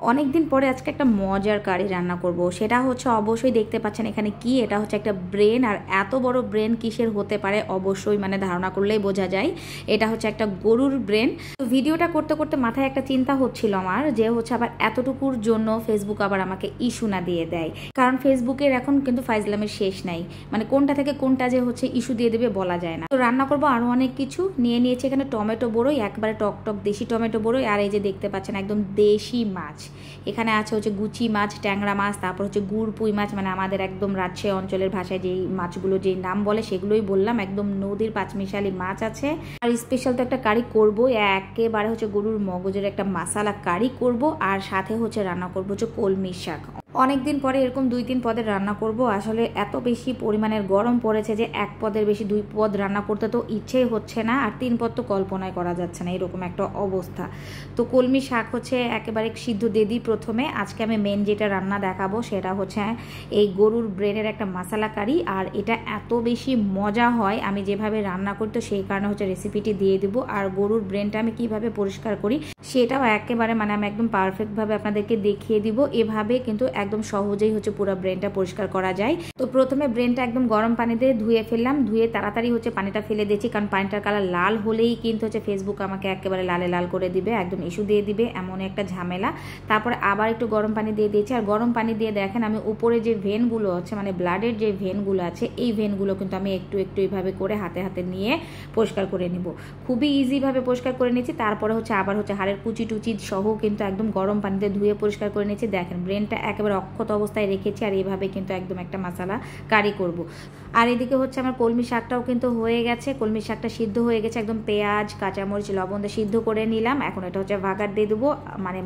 অনেকদিন পরে আজকে একটা মজার কারি রান্না করব। সেটা হচ্ছে অবশ্যই দেখতে পাচ্ছেন এখানে কি, এটা হচ্ছে একটা ব্রেন। আর এত বড় ব্রেন কিসের হতে পারে অবশ্যই ধারণা করলেই বোঝা যায় এটা হচ্ছে একটা গরুর ব্রেন। তো ভিডিওটা করতে করতে মাথায় একটা চিন্তা হচ্ছিল আমার, যে হচ্ছে আবার এতটুকুর জন্য ফেসবুক আবার আমাকে ইস্যু না দিয়ে দেয়। কারণ ফেসবুকের এখন কিন্তু ফাইজলামের শেষ নাই, কোনটা থেকে কোনটা যে হচ্ছে ইস্যু দিয়ে দেবে বলা যায় না। তো রান্না করব আরো অনেক কিছু নিয়েছি। এখানে টমেটো বড়ই, একবারে টক টক দেশি টমেটো বড়ই। আর এই যে দেখতে পাচ্ছেন একদম দেশি মাছ। এখানে আছে হচ্ছে গুচি মাছ, ট্যাংরা মাছ, তারপর হচ্ছে গুড় পুঁই মাছ, আমাদের একদম রাজশাহী অঞ্চলের ভাষায় যেই মাছগুলো যেই নাম বলে সেগুলোই বললাম। একদম নদীর পাঁচমিশালি মাছ আছে। আর স্পেশাল তো একটা কারি করবো, একেবারে হচ্ছে গরুর মগজের একটা মশলা কারি করব। আর সাথে হচ্ছে রান্না করবো হচ্ছে কলমি শাক। অনেকদিন পরে এরকম 2-3 পদের রান্না করব। আসলে এত বেশি পরিমাণের গরম পড়েছে যে 1 পদের বেশি 2 পদ রান্না করতে তো ইচ্ছেই হচ্ছে না, আর 3 পদ তো কল্পনাই করা যাচ্ছে না, এরকম একটা অবস্থা। তো কলমি শাক হচ্ছে একেবারে সিদ্ধ দিয়ে দিই প্রথমে। আজকে আমি মেন যেটা রান্না দেখাবো সেটা হচ্ছে এই গরুর ব্রেনের একটা মশলা কারি। আর এটা এত বেশি মজা হয় আমি যেভাবে রান্না করি, তো সেই কারণে হচ্ছে রেসিপিটি দিয়ে দিব। আর গরুর ব্রেনটা আমি কিভাবে পরিষ্কার করি সেটাও একেবারে আমি একদম পারফেক্টভাবে আপনাদেরকে দেখিয়ে দিব। এভাবে কিন্তু একদম সহজেই হচ্ছে পুরো ব্রেনটা পরিষ্কার করা যায়। তো প্রথমে ব্রেনটা একদম গরম পানিতে ধুয়ে ফেললাম, ধুয়ে তাড়াতাড়ি হচ্ছে পানিটা ফেলে দিয়েছি, কারণ পানিটার কালার লাল হলেই কিন্তু হচ্ছে ফেসবুক আমাকে একেবারে লালে লাল করে দিবে, একদম ইস্যু দিয়ে দিবে, এমন একটা ঝামেলা। তারপরে আবার একটু গরম পানি দিয়ে দিয়েছি। আর গরম পানি দিয়ে দেখেন আমি উপরে যে ভেনগুলো আছে, ব্লাডের যে ভেনগুলো আছে, এই ভেনগুলো কিন্তু আমি একটু একটু এইভাবে করে হাতে হাতে নিয়ে পরিষ্কার করে নিব। খুবই ইজিভাবে পরিষ্কার করে নিয়েছি। তারপরে হচ্ছে আবার হচ্ছে হাড়ের কুচি টুচি সহ কিন্তু একদম গরম পানিতে ধুয়ে পরিষ্কার করে নিয়েছি। দেখেন ব্রেনটা একেবারে অক্ষত অবস্থায় রেখেছি। আর এইভাবে কিন্তু একদম একটা মশলা কারি করব। আর এদিকে হচ্ছে আমার কলমি শাকটাও কিন্তু হয়ে গেছে। কলমি শাকটা সিদ্ধ হয়ে গেছে, একদম পেঁয়াজ কাঁচামরিচ লবণ দিয়ে সিদ্ধ করে নিলাম। এখন এটা হচ্ছে ভাগার দিয়ে দেবো।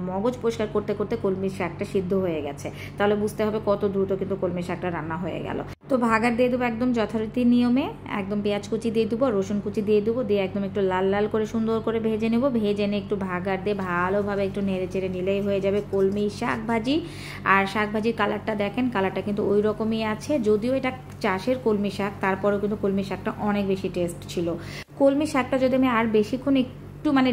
মগজ পরিষ্কার করতে করতে কলমি শাকটা সিদ্ধ হয়ে গেছে, তাহলে বুঝতে হবে কত দ্রুত কিন্তু কলমি শাকটা রান্না হয়ে গেল। তো ভাগার দিয়ে দেবো একদম যথারীতি নিয়মে। একদম পেঁয়াজ কুচি দিয়ে দেবো, রসুন কুচি দিয়ে দেবো, দিয়ে একদম একটু লাল লাল করে সুন্দর করে ভেজে নেবো। ভেজে নিয়ে একটু ভাগার দিয়ে ভালোভাবে একটু নেড়ে চেড়ে নিলেই হয়ে যাবে কলমি শাক ভাজি। আর শাক ভাজির কালারটা দেখেন, কালারটা কিন্তু ওই রকমই আছে। যদিও এটা চাষের কলমি শাক, তারপরেও কিন্তু কলমি শাকটা অনেক বেশি টেস্ট ছিল। কলমি শাকটা যদি আমি আর বেশিক্ষণ একটু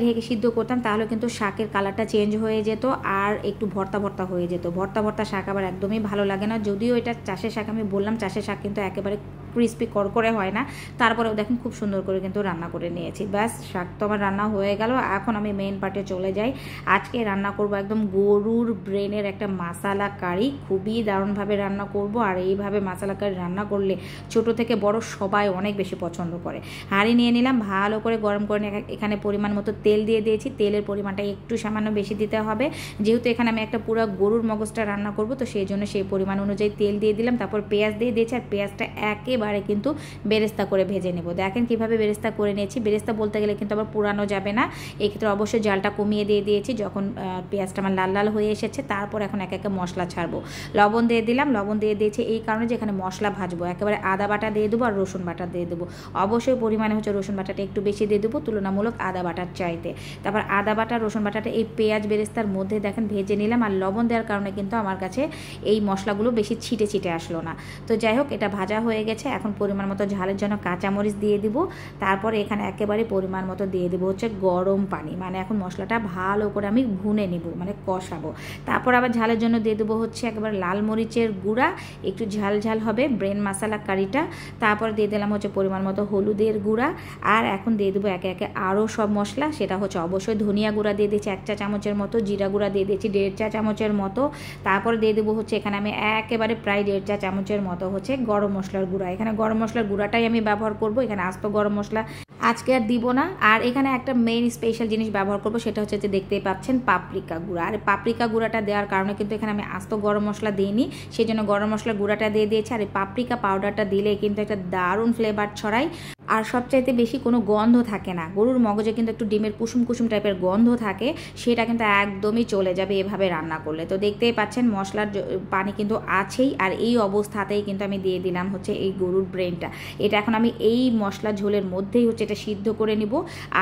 ঢেকে সিদ্ধ করতাম তাহলে কিন্তু শাকের কালারটা চেঞ্জ হয়ে যেত, আর একটু ভর্তা ভর্তা হয়ে যেত। ভর্তা ভর্তা শাক আবার একদমই ভালো লাগে না। যদিও এটা চাষের শাক, আমি বললাম চাষের শাক কিন্তু একেবারে ক্রিস্পি করকরে হয় না, তারপরেও দেখেন খুব সুন্দর করে কিন্তু রান্না করে নিয়েছি। ব্যাস শাক তো আমার রান্না হয়ে গেল। এখন আমি মেন পার্টে চলে যাই। আজকে রান্না করব একদম গরুর ব্রেনের একটা মশলা কারি। খুবই দারুণভাবে রান্না করব। আর এইভাবে মশলা কারি রান্না করলে ছোট থেকে বড় সবাই অনেক বেশি পছন্দ করে। হাঁড়ি নিয়ে নিলাম, ভালো করে গরম করে নিয়ে এখানে পরিমাণ মতো তেল দিয়ে দিয়েছি। তেলের পরিমাণটা একটু সামান্য বেশি দিতে হবে, যেহেতু এখানে আমি একটা পুরো গরুর মগজটা রান্না করব, তো সেই জন্য সেই পরিমাণ অনুযায়ী তেল দিয়ে দিলাম। তারপর পেঁয়াজ দিয়ে দিয়েছি। আর পেঁয়াজটা একেবারে কিন্তু বেরেস্তা করে ভেজে নেব। দেখেন কিভাবে বেরেস্তা করে নিয়েছি। বেরেস্তা বলতে গেলে কিন্তু আবার পুরানো যাবে না, এক্ষেত্রে অবশ্যই জালটা কমিয়ে দিয়ে দিয়েছি। যখন পেঁয়াজটা আমার লাল লাল হয়ে এসেছে, তারপর এখন এক একে মশলা ছাড়বো। লবণ দিয়ে দিলাম, লবণ দিয়ে দিয়েছি এই কারণে যে এখানে মশলা ভাজবো। একেবারে আদা বাটা দিয়ে দেবো আর রসুন বাটা দিয়ে দেবো। অবশ্যই পরিমাণে হচ্ছে রসুন বাটাটা একটু বেশি দিয়ে দেবো তুলনামূলক আদা বাটার চাইতে। তারপর আদা বাটা রসুন বাটাটা এই পেঁয়াজ বেরেস্তার মধ্যে দেখেন ভেজে নিলাম। আর লবণ দেওয়ার কারণে কিন্তু আমার কাছে এই মশলাগুলো বেশি ছিটে ছিটে আসলো না। তো যাই হোক, এটা ভাজা হয়ে গেছে। এখন পরিমাণ মতো ঝালের জন্য কাঁচামরিচ দিয়ে দিব। তারপরে এখানে একেবারে পরিমাণ মতো দিয়ে দেবো হচ্ছে গরম পানি। এখন মশলাটা ভালো করে আমি ভুনে নিব, কষাবো। তারপর আবার ঝালের জন্য দিয়ে দেবো হচ্ছে একেবারে লাল মরিচের গুঁড়া, একটু ঝাল ঝাল হবে ব্রেন মশলা কারিটা। তারপর দিয়ে দিলাম হচ্ছে পরিমাণ মতো হলুদের গুঁড়া। আর এখন দিয়ে দেবো একে একে আরও সব মশলা। সেটা হচ্ছে অবশ্যই ধনিয়া গুঁড়া দিয়ে দিয়েছি 1 চা চামচের মতো, জিরা গুঁড়া দিয়ে দিয়েছি 1.5 চা চামচের মতো। তারপর দিয়ে দেবো হচ্ছে এখানে আমি একেবারে প্রায় 1.5 চা চামচের মতো হচ্ছে গরম মশলার গুঁড়া। এখানে গরম মশলার গুঁড়াটাই আমি ব্যবহার করব, এখানে আস্ত গরম মশলা আজকে আর দিব না। আর এখানে একটা মেইন স্পেশাল জিনিস ব্যবহার করব, সেটা হচ্ছে যে দেখতেই পাচ্ছেন পাপরিকা গুঁড়া। আর পাপরিকা গুঁড়াটা দেওয়ার কারণে কিন্তু এখানে আমি আস্ত গরম মশলা দিইনি, সেই জন্য গরম মশলার গুঁড়াটা দিয়ে দিয়েছি। আর এই পাপরিকা পাউডারটা দিলে কিন্তু একটা দারুণ ফ্লেভার ছড়ায়। আর সবচাইতে বেশি কোনো গন্ধ থাকে না। গরুর মগজে কিন্তু একটু ডিমের কুসুম কুসুম টাইপের গন্ধ থাকে, সেটা কিন্তু একদমই চলে যাবে এভাবে রান্না করলে। তো দেখতেই পাচ্ছেন মশলার পানি কিন্তু আছেই। আর এই অবস্থাতেই কিন্তু আমি দিয়ে দিলাম হচ্ছে এই গরুর ব্রেনটা। এটা এখন আমি এই মশলা ঝোলের মধ্যেই হচ্ছে এটা সিদ্ধ করে নিব।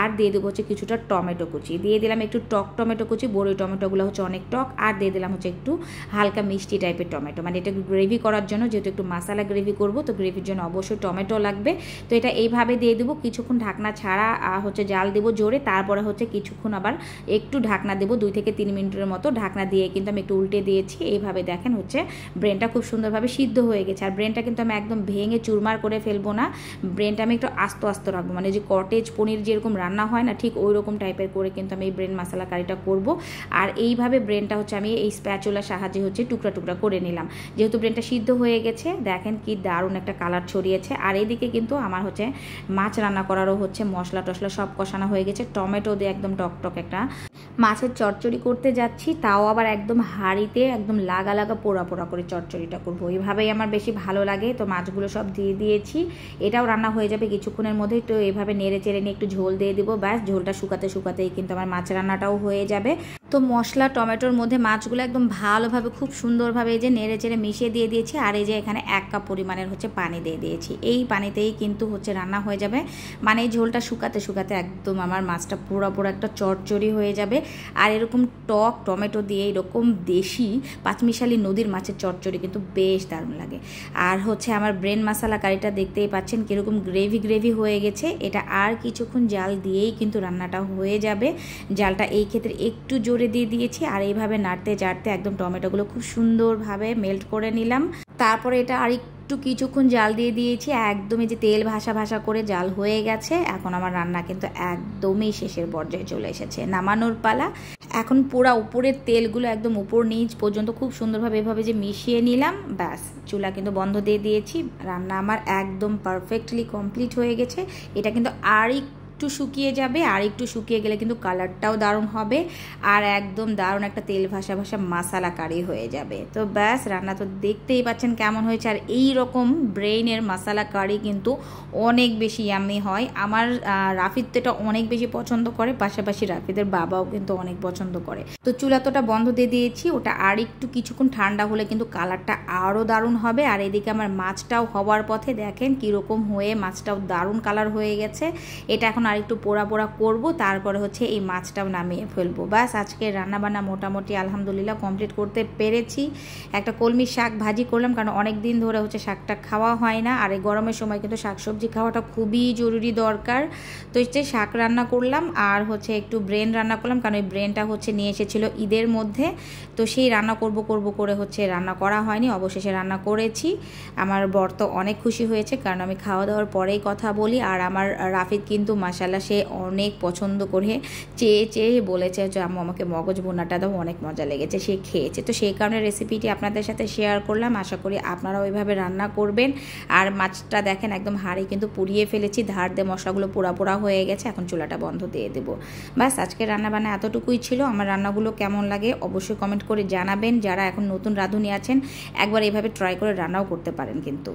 আর দিয়ে দেবো হচ্ছে কিছুটা টমেটো কুচি, দিয়ে দিলাম একটু টক টমেটো কুচি। বড়ই টমেটোগুলো হচ্ছে অনেক টক। আর দিয়ে দিলাম হচ্ছে একটু হালকা মিষ্টি টাইপের টমেটো, এটা গ্রেভি করার জন্য, যেহেতু একটু মশলা গ্রেভি করব, তো গ্রেভির জন্য অবশ্যই টমেটো লাগবে। তো এটা এইভাবে এইভাবে দিয়ে দেবো, কিছুক্ষণ ঢাকনা ছাড়া হচ্ছে জাল দেবো জোরে, তারপরে হচ্ছে কিছুক্ষণ আবার একটু ঢাকনা দেবো 2 থেকে 3 মিনিটের মতো। ঢাকনা দিয়ে কিন্তু আমি একটু উল্টে দিয়েছি। এইভাবে দেখেন হচ্ছে ব্রেনটা খুব সুন্দরভাবে সিদ্ধ হয়ে গেছে। আর ব্রেনটা কিন্তু আমি একদম ভেঙে চুরমার করে ফেলবো না, ব্রেনটা আমি একটু আস্ত আস্ত রাখবো, মানে যে কটেজ পনির যেরকম রান্না হয় না ঠিক ওই রকম টাইপের করে কিন্তু আমি এই ব্রেন মশলা কারিটা করব। আর এইভাবে ব্রেনটা হচ্ছে আমি এই স্প্যাচুলার সাহায্যে হচ্ছে টুকরা টুকরা করে নিলাম। যেহেতু ব্রেনটা সিদ্ধ হয়ে গেছে, দেখেন কি দারুণ একটা কালার ছড়িয়েছে। আর এইদিকে কিন্তু আমার হচ্ছে মাছ রান্না করারও হচ্ছে মশলা টশলা সব কষানো হয়ে গেছে। টমেটো দিয়ে একদম টকটক একটা মাছের চচ্চড়ি করতে যাচ্ছি, তাও আবার একদম হাঁড়িতে একদম লাগা লাগা পোড়া পোড়া করে চচ্চড়িটা করবো। এইভাবেই আমার বেশি ভালো লাগে। তো মাছগুলো সব দিয়ে দিয়েছি, এটাও রান্না হয়ে যাবে কিছুক্ষণের মধ্যে। তো এইভাবে নেড়ে চেড়ে নিয়ে একটু ঝোল দিয়ে দিব, ব্যাস ঝোলটা শুকাতে শুকাতেই কিন্তু আমার মাছ রান্নাটাও হয়ে যাবে। তো মশলা টমেটোর মধ্যে মাছগুলো একদম ভালোভাবে খুব সুন্দরভাবে এই যে নেড়ে চেড়ে মিশিয়ে দিয়ে দিয়েছি। আর এই যে এখানে 1 কাপ পরিমাণের হচ্ছে পানি দিয়ে দিয়েছি, এই পানিতেই কিন্তু হচ্ছে রান্না হয়ে যাবে। মানে এই ঝোলটা শুকাতে শুকাতে একদম আমার মাছটা পুরো পুরো একটা চচ্চড়ি হয়ে যাবে। আর এরকম টক টমেটো দিয়ে এরকম দেশি পাঁচমিশালি নদীর মাছের চচ্চড়ি কিন্তু বেশ দারুণ লাগে। আর হচ্ছে আমার ব্রেন মশলা কারিটা দেখতেই পাচ্ছেন কীরকম গ্রেভি গ্রেভি হয়ে গেছে। এটা আর কিছুক্ষণ জাল দিয়েই কিন্তু রান্নাটা হয়ে যাবে। জালটা এই ক্ষেত্রে একটু জোরে দিয়ে দিয়েছি। আর এইভাবে নাড়তে চাড়তে একদম টমেটোগুলো খুব সুন্দরভাবে মেল্ট করে নিলাম। তারপরে এটা আর একটু কিছুক্ষণ জাল দিয়ে দিয়েছি, একদমই যে তেল ভাসা ভাসা করে জাল হয়ে গেছে। এখন আমার রান্না কিন্তু একদমই শেষের পর্যায়ে চলে এসেছে, নামানোর পালা। এখন পুরা উপরের তেলগুলো একদম উপর নিচ পর্যন্ত খুব সুন্দরভাবে এভাবে যে মিশিয়ে নিলাম, ব্যাস চুলা কিন্তু বন্ধ দিয়ে দিয়েছি। রান্না আমার একদম পারফেক্টলি কমপ্লিট হয়ে গেছে। এটা কিন্তু আর একটু শুকিয়ে যাবে, আর একটু শুকিয়ে গেলে কিন্তু কালারটাও দারুণ হবে আর একদম দারুণ একটা তেল ভাসা ভাসা মশলা কারি হয়ে যাবে। তো ব্যাস রান্না তো দেখতেই পাচ্ছেন কেমন হয়েছে। আর এই রকম ব্রেনের মশলা কারি কিন্তু অনেক বেশি ইয়াম্মি হয়। আমার রাফিদ তো এটা অনেক বেশি পছন্দ করে, পাশাপাশি রাফিদের বাবাও কিন্তু অনেক পছন্দ করে। তো চুলা তোটা বন্ধ দিয়ে দিয়েছি, ওটা আর একটু কিছুক্ষণ ঠান্ডা হলে কিন্তু কালারটা আরও দারুণ হবে। আর এদিকে আমার মাছটাও হওয়ার পথে, দেখেন কীরকম হয়ে মাছটাও দারুণ কালার হয়ে গেছে। এটা এখন আর একটু পোড়া পোড়া করবো, তারপরে হচ্ছে এই মাছটাও নামিয়ে ফেলবো। ব্যাস আজকে রান্নাবান্না মোটামুটি আলহামদুলিল্লাহ কমপ্লিট করতে পেরেছি। একটা কলমি শাক ভাজি করলাম, কারণ অনেক দিন ধরে হচ্ছে শাকটা খাওয়া হয় না। আর এই গরমের সময় কিন্তু শাকসবজি খাওয়াটা খুবই জরুরি দরকার। তো হচ্ছে শাক রান্না করলাম আর হচ্ছে একটু ব্রেন রান্না করলাম, কারণ ওই ব্রেনটা হচ্ছে নিয়ে এসেছিলো ঈদের মধ্যে। তো সেই রান্না করব করে হচ্ছে রান্না করা হয়নি, অবশেষে রান্না করেছি। আমার বর তো অনেক খুশি হয়েছে, কারণ আমি খাওয়া দাওয়ার পরেই কথা বলি। আর আমার রাফিদ কিন্তু মাশাআল্লাহ সে অনেক পছন্দ করে চেয়ে চেয়ে বলেছে যে আম্মু আমাকে মগজ ভুনাটা দাও, অনেক মজা লেগেছে, সে খেয়েছে। তো সেই কারণে রেসিপিটি আপনাদের সাথে শেয়ার করলাম। আশা করি আপনারাও ওইভাবে রান্না করবেন। আর মাছটা দেখেন একদম হাঁড়ি কিন্তু পুড়িয়ে ফেলেছি, ধার দিয়ে মশলাগুলো পোড়া পোড়া হয়ে গেছে। এখন চুলাটা বন্ধ দিয়ে দেবো। ব্যাস আজকে রান্নাবান্না এতটুকুই ছিল। আমার রান্নাগুলো কেমন লাগে অবশ্যই কমেন্ট করে জানাবেন। যারা এখন নতুন রাঁধুনি আছেন একবার এইভাবে ট্রাই করে রান্নাও করতে পারেন কিন্তু।